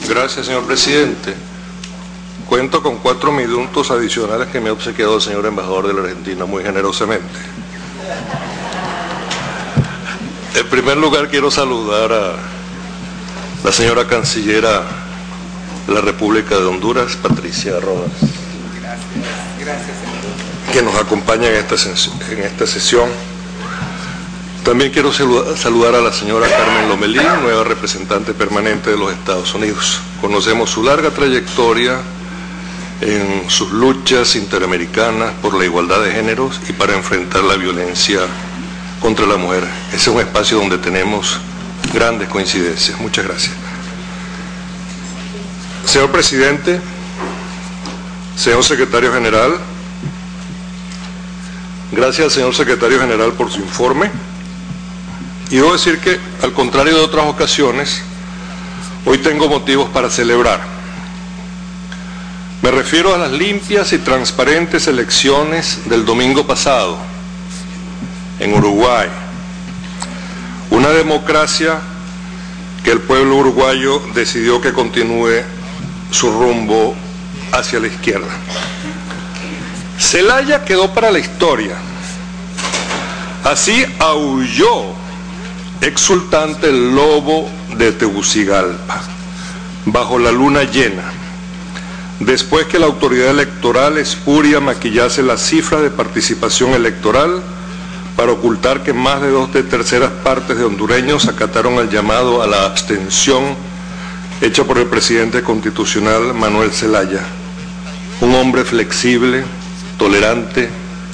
Gracias, señor presidente. Cuento con 4 minutos adicionales que me ha obsequiado el señor embajador de la Argentina muy generosamente. En primer lugar, quiero saludar a la señora cancillera de la República de Honduras, Patricia Rodas, que nos acompaña en esta sesión. También quiero saludar a la señora Carmen Lomelí, nueva representante permanente de los Estados Unidos. Conocemos su larga trayectoria en sus luchas interamericanas por la igualdad de géneros y para enfrentar la violencia contra la mujer. Ese es un espacio donde tenemos grandes coincidencias. Muchas gracias. Señor presidente, señor secretario general, gracias al señor secretario general por su informe. Y debo decir que, al contrario de otras ocasiones, hoy tengo motivos para celebrar. Me refiero a las limpias y transparentes elecciones del domingo pasado en Uruguay. Una democracia que el pueblo uruguayo decidió que continúe su rumbo hacia la izquierda. Zelaya quedó para la historia. Así aulló exultante el lobo de Tegucigalpa, bajo la luna llena, después que la autoridad electoral espuria maquillase las cifras de participación electoral para ocultar que más de 2/3 partes de hondureños acataron el llamado a la abstención hecha por el presidente constitucional Manuel Zelaya, un hombre flexible, tolerante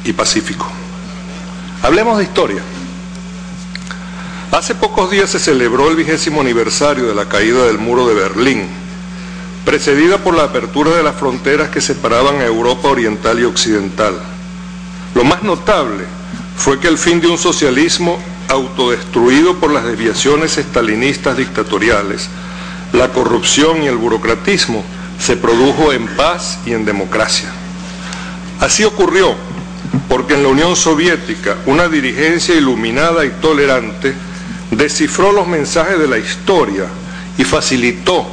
y pacífico. Hablemos de historia. Hace pocos días se celebró el 20º aniversario de la caída del muro de Berlín, precedida por la apertura de las fronteras que separaban a Europa Oriental y Occidental. Lo más notable fue que el fin de un socialismo autodestruido por las desviaciones estalinistas dictatoriales, la corrupción y el burocratismo se produjo en paz y en democracia. Así ocurrió porque en la Unión Soviética una dirigencia iluminada y tolerante descifró los mensajes de la historia y facilitó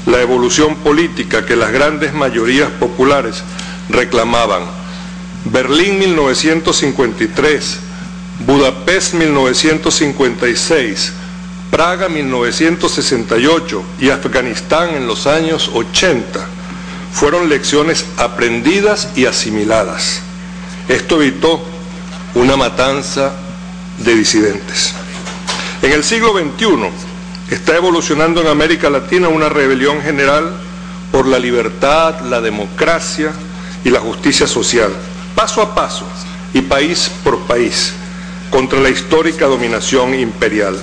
la evolución política que las grandes mayorías populares reclamaban. Berlín 1953, Budapest 1956, Praga 1968 y Afganistán en los años 80 fueron lecciones aprendidas y asimiladas. Esto evitó una matanza de disidentes. En el siglo XXI está evolucionando en América Latina una rebelión general por la libertad, la democracia y la justicia social, paso a paso y país por país, contra la histórica dominación imperial.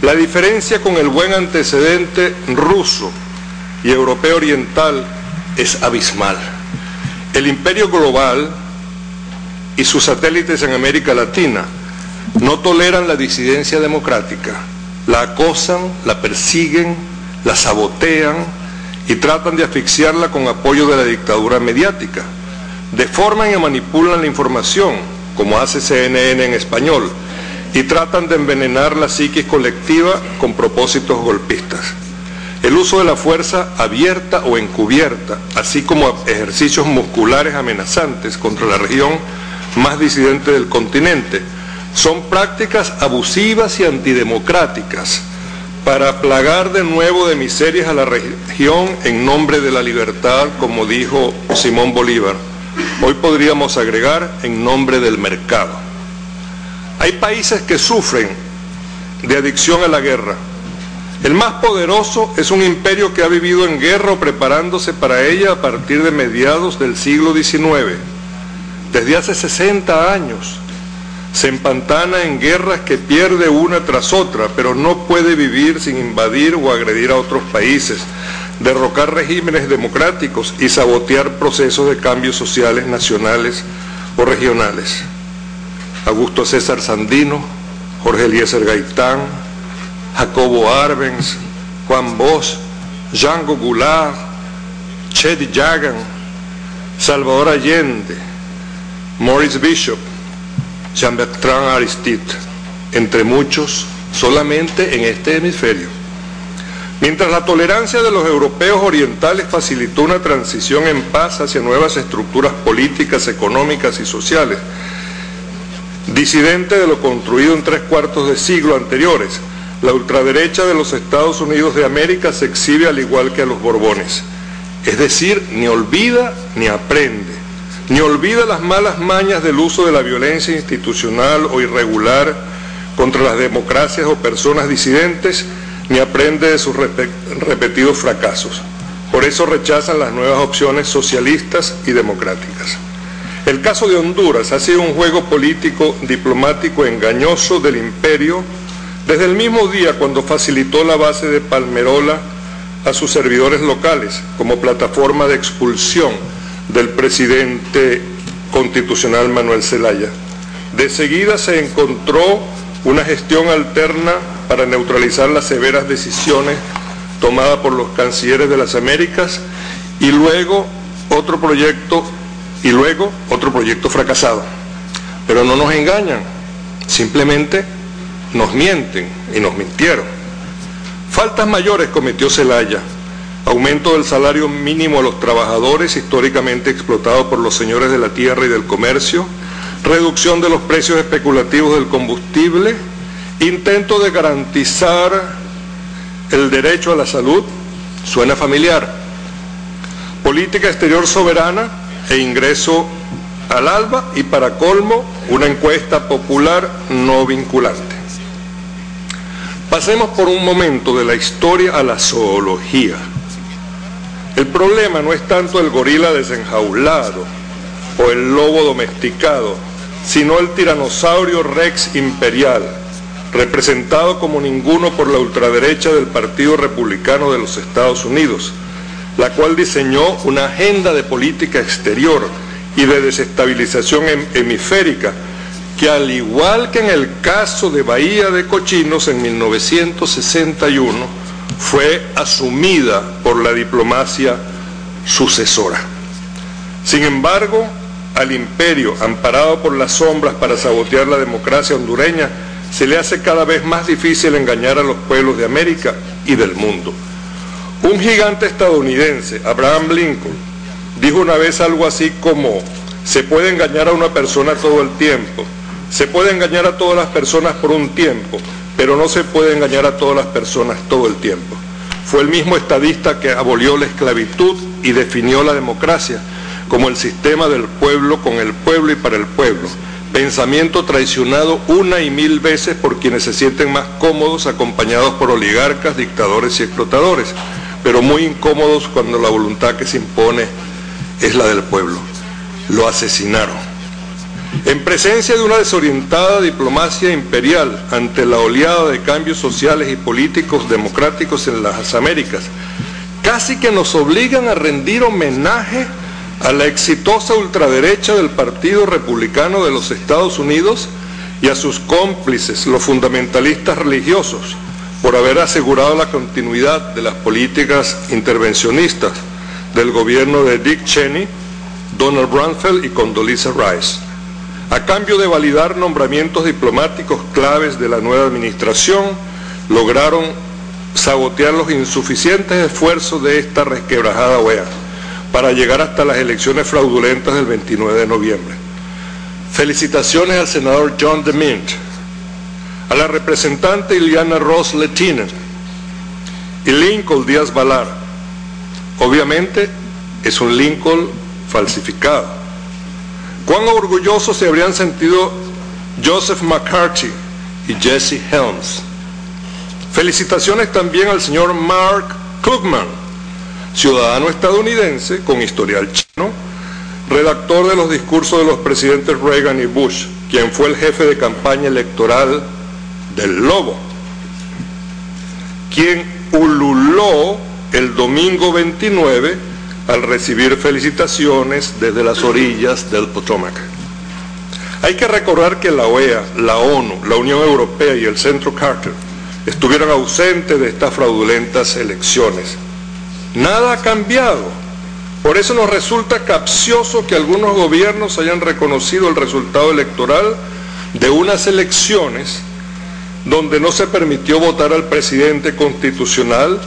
La diferencia con el buen antecedente ruso y europeo oriental es abismal. El imperio global y sus satélites en América Latina no toleran la disidencia democrática, la acosan, la persiguen, la sabotean y tratan de asfixiarla con apoyo de la dictadura mediática. Deforman y manipulan la información, como hace CNN en español, y tratan de envenenar la psiquis colectiva con propósitos golpistas. El uso de la fuerza abierta o encubierta, así como ejercicios musculares amenazantes contra la región más disidente del continente, son prácticas abusivas y antidemocráticas para plagar de nuevo de miserias a la región en nombre de la libertad, como dijo Simón Bolívar. Hoy podríamos agregar en nombre del mercado. Hay países que sufren de adicción a la guerra. El más poderoso es un imperio que ha vivido en guerra o preparándose para ella a partir de mediados del siglo XIX. Desde hace 60 años se empantana en guerras que pierde una tras otra, pero no puede vivir sin invadir o agredir a otros países, derrocar regímenes democráticos y sabotear procesos de cambios sociales nacionales o regionales. Augusto César Sandino, Jorge Eliezer Gaitán, Jacobo Arbenz, Juan Bosch, Django Goulart, Cheddi Jagan, Salvador Allende, Maurice Bishop, Jean-Bertrand Aristide, entre muchos, solamente en este hemisferio. Mientras la tolerancia de los europeos orientales facilitó una transición en paz hacia nuevas estructuras políticas, económicas y sociales, disidente de lo construido en 3/4 de siglo anteriores, la ultraderecha de los Estados Unidos de América se exhibe al igual que a los Borbones. Es decir, ni olvida ni aprende, ni olvida las malas mañas del uso de la violencia institucional o irregular contra las democracias o personas disidentes, ni aprende de sus repetidos fracasos. Por eso rechazan las nuevas opciones socialistas y democráticas. El caso de Honduras ha sido un juego político diplomático engañoso del imperio desde el mismo día cuando facilitó la base de Palmerola a sus servidores locales como plataforma de expulsión del presidente constitucional Manuel Zelaya. De seguida se encontró una gestión alterna para neutralizar las severas decisiones tomadas por los cancilleres de las Américas y luego otro proyecto fracasado. Pero no nos engañan, simplemente nos mienten y nos mintieron. Faltas mayores cometió Zelaya: aumento del salario mínimo a los trabajadores históricamente explotados por los señores de la tierra y del comercio, reducción de los precios especulativos del combustible, intento de garantizar el derecho a la salud, suena familiar, política exterior soberana e ingreso al ALBA y, para colmo, una encuesta popular no vinculante. Pasemos por un momento de la historia a la zoología. El problema no es tanto el gorila desenjaulado o el lobo domesticado, sino el tiranosaurio rex imperial, representado como ninguno por la ultraderecha del Partido Republicano de los Estados Unidos, la cual diseñó una agenda de política exterior y de desestabilización hemisférica que, al igual que en el caso de Bahía de Cochinos en 1961, fue asumida por la diplomacia sucesora. Sin embargo, al imperio, amparado por las sombras para sabotear la democracia hondureña, se le hace cada vez más difícil engañar a los pueblos de América y del mundo. Un gigante estadounidense, Abraham Lincoln, dijo una vez algo así como: se puede engañar a una persona todo el tiempo, se puede engañar a todas las personas por un tiempo, pero no se puede engañar a todas las personas todo el tiempo. Fue el mismo estadista que abolió la esclavitud y definió la democracia como el sistema del pueblo, con el pueblo y para el pueblo. Pensamiento traicionado una y mil veces por quienes se sienten más cómodos acompañados por oligarcas, dictadores y explotadores, pero muy incómodos cuando la voluntad que se impone es la del pueblo. Lo asesinaron. En presencia de una desorientada diplomacia imperial ante la oleada de cambios sociales y políticos democráticos en las Américas, casi que nos obligan a rendir homenaje a la exitosa ultraderecha del Partido Republicano de los Estados Unidos y a sus cómplices, los fundamentalistas religiosos, por haber asegurado la continuidad de las políticas intervencionistas del gobierno de Dick Cheney, Donald Rumsfeld y Condoleezza Rice. A cambio de validar nombramientos diplomáticos claves de la nueva administración, lograron sabotear los insuficientes esfuerzos de esta resquebrajada OEA para llegar hasta las elecciones fraudulentas del 29 de noviembre. Felicitaciones al senador John DeMint, a la representante Ileana Ros-Lehtinen y Lincoln Díaz Valar. Obviamente es un Lincoln falsificado. Cuán orgullosos se habrían sentido Joseph McCarthy y Jesse Helms. Felicitaciones también al señor Mark Krugman, ciudadano estadounidense con historial chino, redactor de los discursos de los presidentes Reagan y Bush, quien fue el jefe de campaña electoral del Lobo, quien ululó el domingo 29 al recibir felicitaciones desde las orillas del Potomac. Hay que recordar que la OEA, la ONU, la Unión Europea y el Centro Carter estuvieron ausentes de estas fraudulentas elecciones. Nada ha cambiado. Por eso nos resulta capcioso que algunos gobiernos hayan reconocido el resultado electoral de unas elecciones donde no se permitió votar al presidente constitucional